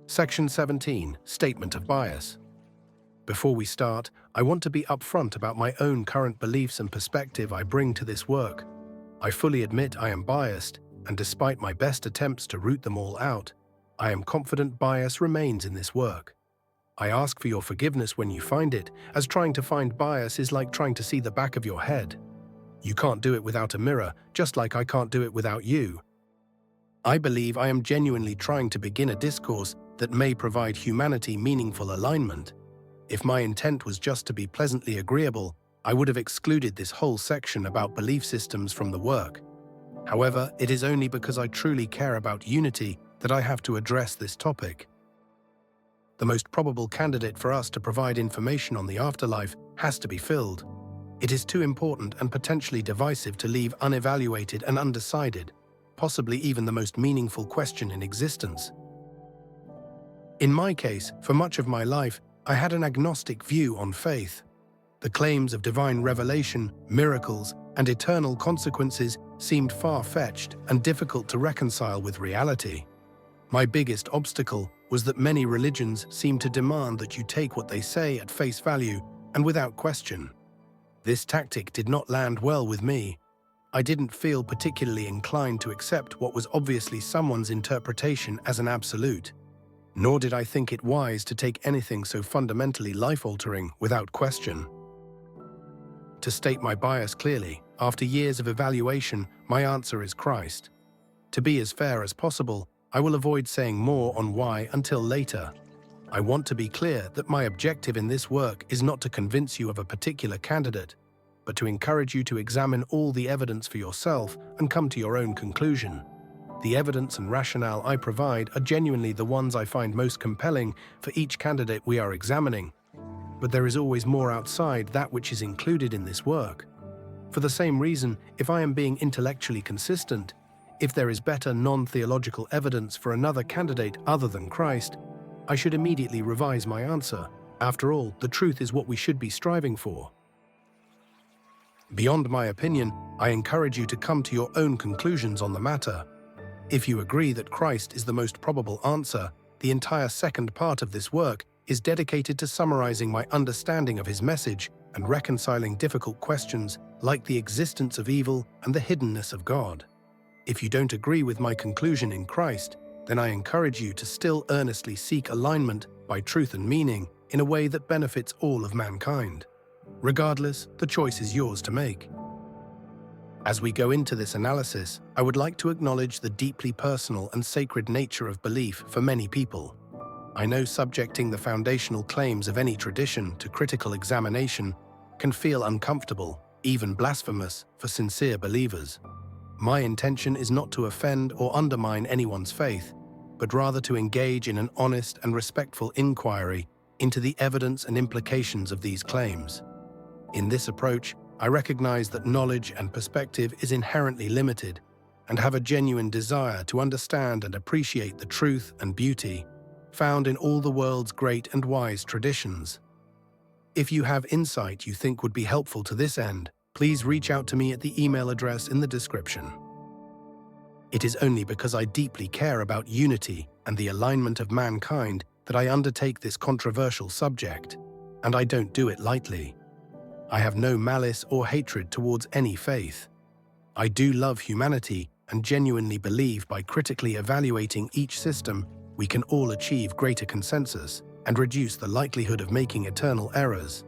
Section 17, Statement of Bias. Before we start, I want to be upfront about my own current beliefs and perspective I bring to this work. I fully admit I am biased, and despite my best attempts to root them all out, I am confident bias remains in this work. I ask for your forgiveness when you find it, as trying to find bias is like trying to see the back of your head. You can't do it without a mirror, just like I can't do it without you. I believe I am genuinely trying to begin a discourse that may provide humanity meaningful alignment. If my intent was just to be pleasantly agreeable, I would have excluded this whole section about belief systems from the work. However, it is only because I truly care about unity that I have to address this topic. The most probable candidate for us to provide information on the afterlife has to be filled. It is too important and potentially divisive to leave unevaluated and undecided, possibly even the most meaningful question in existence. In my case, for much of my life, I had an agnostic view on faith. The claims of divine revelation, miracles, and eternal consequences seemed far-fetched and difficult to reconcile with reality. My biggest obstacle was that many religions seem to demand that you take what they say at face value and without question. This tactic did not land well with me. I didn't feel particularly inclined to accept what was obviously someone's interpretation as an absolute. Nor did I think it wise to take anything so fundamentally life-altering without question. To state my bias clearly, after years of evaluation, my answer is Christ. To be as fair as possible, I will avoid saying more on why until later. I want to be clear that my objective in this work is not to convince you of a particular candidate, but to encourage you to examine all the evidence for yourself and come to your own conclusion. The evidence and rationale I provide are genuinely the ones I find most compelling for each candidate we are examining. But there is always more outside that which is included in this work. For the same reason, if I am being intellectually consistent, if there is better non-theological evidence for another candidate other than Christ, I should immediately revise my answer. After all, the truth is what we should be striving for. Beyond my opinion, I encourage you to come to your own conclusions on the matter. If you agree that Christ is the most probable answer, the entire second part of this work is dedicated to summarizing my understanding of his message and reconciling difficult questions like the existence of evil and the hiddenness of God. If you don't agree with my conclusion in Christ, then I encourage you to still earnestly seek alignment by truth and meaning in a way that benefits all of mankind. Regardless, the choice is yours to make. As we go into this analysis, I would like to acknowledge the deeply personal and sacred nature of belief for many people. I know subjecting the foundational claims of any tradition to critical examination can feel uncomfortable, even blasphemous, for sincere believers. My intention is not to offend or undermine anyone's faith, but rather to engage in an honest and respectful inquiry into the evidence and implications of these claims. In this approach, I recognize that knowledge and perspective is inherently limited, and have a genuine desire to understand and appreciate the truth and beauty found in all the world's great and wise traditions. If you have insight you think would be helpful to this end, please reach out to me at the email address in the description. It is only because I deeply care about unity and the alignment of mankind that I undertake this controversial subject, and I don't do it lightly. I have no malice or hatred towards any faith. I do love humanity and genuinely believe by critically evaluating each system, we can all achieve greater consensus and reduce the likelihood of making eternal errors.